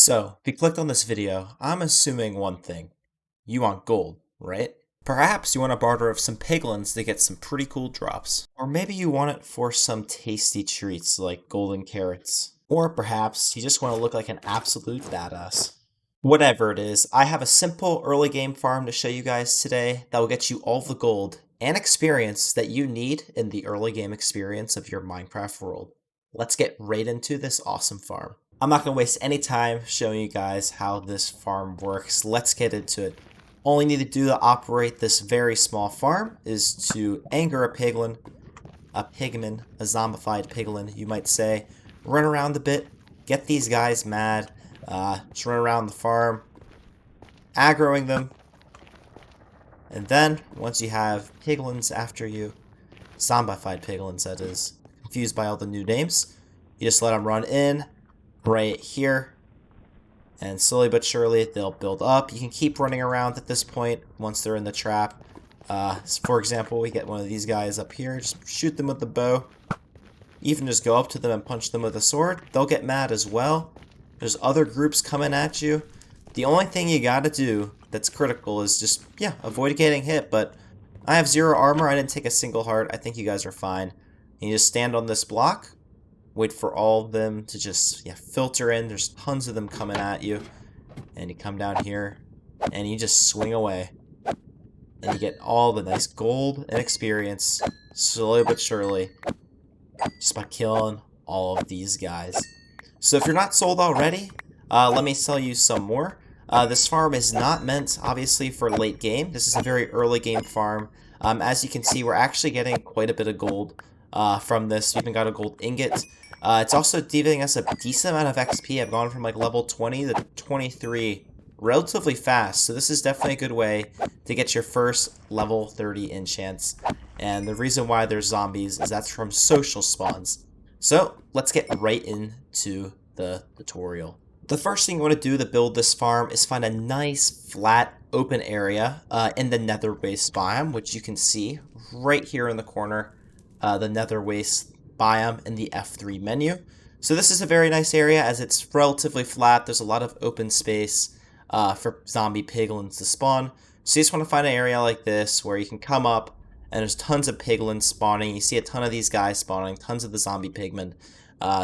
So, if you clicked on this video, I'm assuming one thing. You want gold, right? Perhaps you want to barter with some piglins to get some pretty cool drops. Or maybe you want it for some tasty treats like golden carrots. Or perhaps you just want to look like an absolute badass. Whatever it is, I have a simple early game farm to show you guys today that will get you all the gold and experience that you need in the early game experience of your Minecraft world. Let's get right into this awesome farm. I'm not going to waste any time showing you guys how this farm works. Let's get into it. All you need to do to operate this very small farm is to anger a pigman, a zombified piglin, you might say. Run around a bit, get these guys mad, just run around the farm, aggroing them. And then, once you have piglins after you, zombified piglins that is, confused by all the new names, you just let them run in, right here, and slowly but surely they'll build up. You can keep running around at this point once they're in the trap. For example, we get one of these guys up here, just shoot them with the bow. Even just go up to them and punch them with a sword. They'll get mad as well. There's other groups coming at you. The only thing you gotta do that's critical is just, avoid getting hit, but I have 0 armor, I didn't take a single heart, I think you guys are fine. And you just stand on this block, wait for all of them to just filter in. There's tons of them coming at you. And you come down here and you just swing away. And you get all the nice gold and experience slowly but surely just by killing all of these guys. So if you're not sold already, let me sell you some more. This farm is not meant, obviously, for late game. This is a very early game farm. As you can see, we're actually getting quite a bit of gold from this. We even got a gold ingot. It's also giving us a decent amount of XP. I've gone from like level 20 to 23 relatively fast. So this is definitely a good way to get your first level 30 enchants. And the reason why there's zombies is that's from social spawns. So let's get right into the tutorial. The first thing you want to do to build this farm is find a nice flat open area in the nether waste biome, which you can see right here in the corner. The nether waste biome in the F3 menu. So this is a very nice area as it's relatively flat. There's a lot of open space for zombie piglins to spawn. So you just want to find an area like this where you can come up and there's tons of piglins spawning. You see a ton of these guys spawning, tons of the zombie pigmen.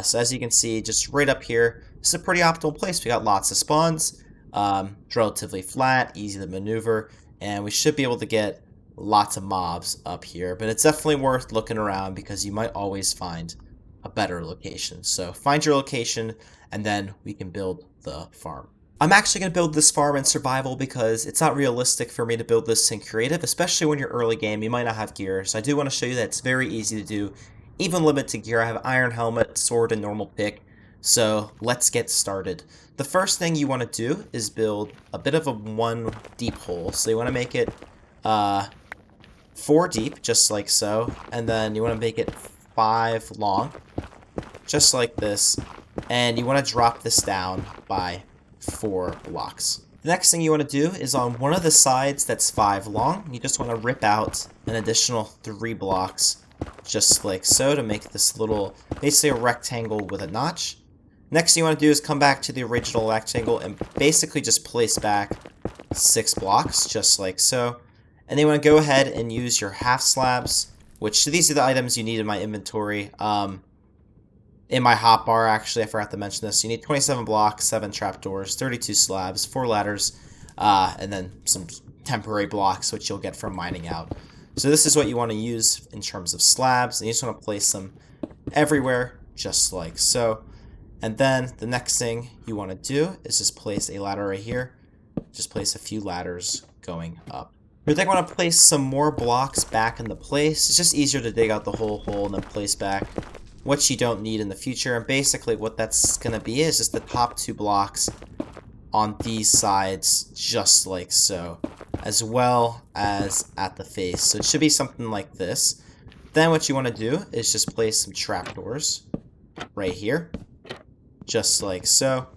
So as you can see, just right up here, this is a pretty optimal place. We got lots of spawns, relatively flat, easy to maneuver, and we should be able to get lots of mobs up here, but it's definitely worth looking around because you might always find a better location. So find your location and then we can build the farm. I'm actually going to build this farm in survival because it's not realistic for me to build this in creative, especially when you're early game. You might not have gear, so I do want to show you that it's very easy to do, even limited gear. I have iron helmet, sword, and normal pick. So let's get started. The first thing you want to do is build a bit of a 1 deep hole. So you want to make it 4 deep, just like so, and then you want to make it 5 long, just like this, and you want to drop this down by 4 blocks. The next thing you want to do is on one of the sides that's 5 long, you just want to rip out an additional 3 blocks, just like so, to make this little, basically a rectangle with a notch. Next thing you want to do is come back to the original rectangle and basically just place back 6 blocks, just like so. And then you want to go ahead and use your half slabs, which these are the items you need in my inventory. In my hotbar, actually, I forgot to mention this. You need 27 blocks, 7 trapdoors, 32 slabs, 4 ladders, and then some temporary blocks, which you'll get from mining out. So this is what you want to use in terms of slabs, and you just want to place them everywhere, just like so. And then the next thing you want to do is just place a ladder right here. Just place a few ladders going up. You're then going to place some more blocks back into place. It's just easier to dig out the whole hole and then place back what you don't need in the future. And basically what that's going to be is just the top 2 blocks on these sides, just like so, as well as at the face. So it should be something like this. Then what you want to do is just place some trapdoors right here, just like so.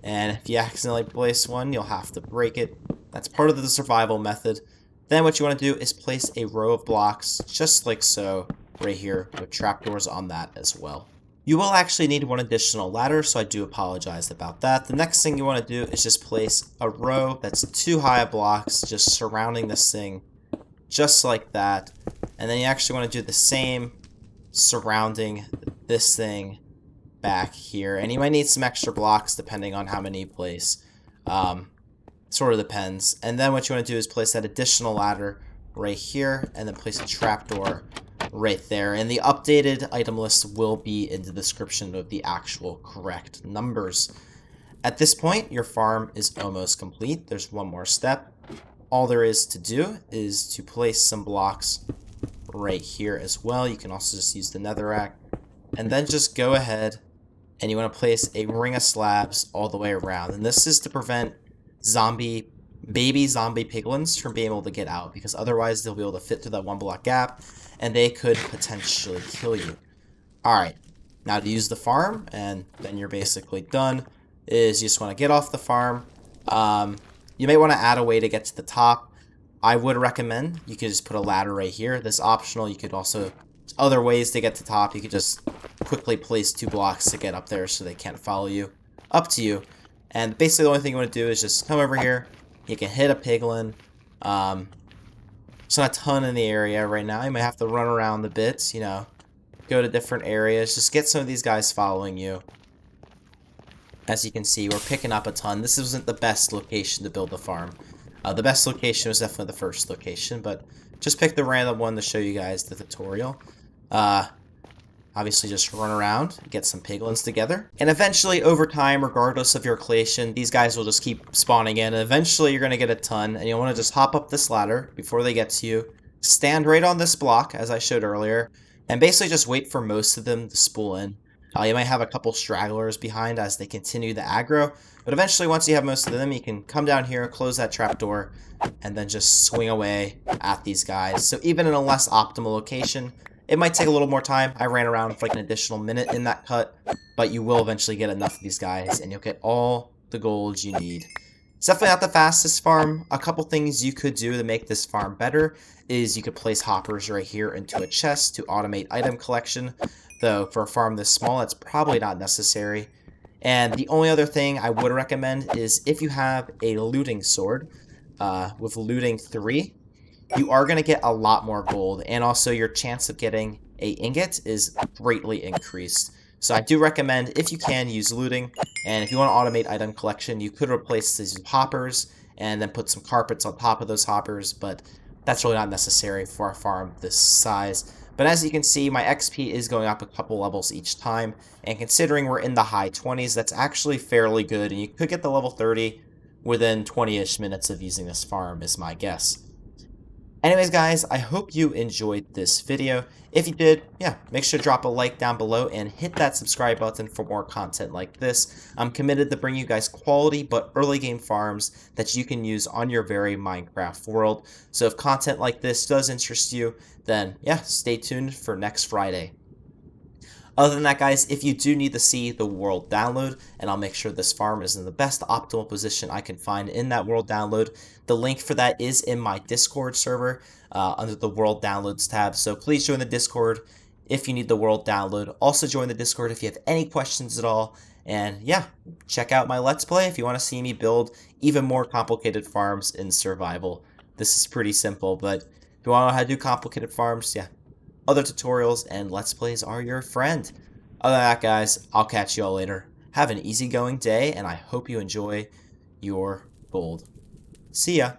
And if you accidentally place one, you'll have to break it. That's part of the survival method. Then what you want to do is place a row of blocks, just like so, right here, with trapdoors on that as well. You will actually need one additional ladder, so I do apologize about that. The next thing you want to do is just place a row that's 2 high blocks just surrounding this thing, just like that. And then you actually want to do the same surrounding this thing back here. And you might need some extra blocks depending on how many you place. Sort of depends. And then what you want to do is place that additional ladder right here, and then place a trapdoor right there. And the updated item list will be in the description of the actual correct numbers. At this point, your farm is almost complete. There's one more step. All there is to do is to place some blocks right here as well. You can also just use the netherrack. And then just go ahead and you want to place a ring of slabs all the way around. And this is to prevent baby zombie piglins from being able to get out, because otherwise they'll be able to fit through that 1 block gap and they could potentially kill you. Alright, now to use the farm, and then you're basically done, is you just want to get off the farm. You may want to add a way to get to the top. I would recommend you could just put a ladder right here. This is optional. You could also, other ways to get to the top, you could just quickly place 2 blocks to get up there so they can't follow you. Up to you. And basically the only thing you want to do is just come over here. You can hit a piglin. There's not a ton in the area right now. You might have to run around a bit, you know, go to different areas. Just get some of these guys following you. As you can see, we're picking up a ton. This wasn't the best location to build the farm. The best location was definitely the first location, but just pick the random one to show you guys the tutorial. Obviously, just run around, get some piglins together. And eventually, over time, regardless of your location, these guys will just keep spawning in. And eventually, you're going to get a ton. And you'll want to just hop up this ladder before they get to you. Stand right on this block, as I showed earlier. And basically just wait for most of them to spool in. You might have a couple stragglers behind as they continue the aggro. But eventually, once you have most of them, you can come down here, close that trapdoor, and then just swing away at these guys. So even in a less optimal location, it might take a little more time. I ran around for like an additional minute in that cut, but you will eventually get enough of these guys, and you'll get all the gold you need. It's definitely not the fastest farm. A couple things you could do to make this farm better is you could place hoppers right here into a chest to automate item collection, though for a farm this small, that's probably not necessary. And the only other thing I would recommend is if you have a looting sword with looting 3, you are going to get a lot more gold, and also your chance of getting a ingot is greatly increased. So I do recommend, if you can, use looting, and if you want to automate item collection, you could replace these with hoppers and then put some carpets on top of those hoppers, but that's really not necessary for a farm this size. But as you can see, my XP is going up a couple levels each time, and considering we're in the high 20s, that's actually fairly good, and you could get the level 30 within 20-ish minutes of using this farm, is my guess. Anyways, guys, I hope you enjoyed this video. If you did, yeah, make sure to drop a like down below and hit that subscribe button for more content like this. I'm committed to bring you guys quality but early game farms that you can use on your very Minecraft world. So if content like this does interest you, then yeah, stay tuned for next Friday. Other than that, guys, if you do need to see the world download, and I'll make sure this farm is in the best optimal position I can find in that world download, the link for that is in my Discord server under the world downloads tab. So please join the Discord if you need the world download. Also join the Discord if you have any questions at all. And yeah, check out my Let's Play if you want to see me build even more complicated farms in survival. This is pretty simple, but if you want to know how to do complicated farms, yeah, other tutorials and Let's Plays are your friend. Other than that, guys, I'll catch you all later. Have an easygoing day, and I hope you enjoy your gold. See ya!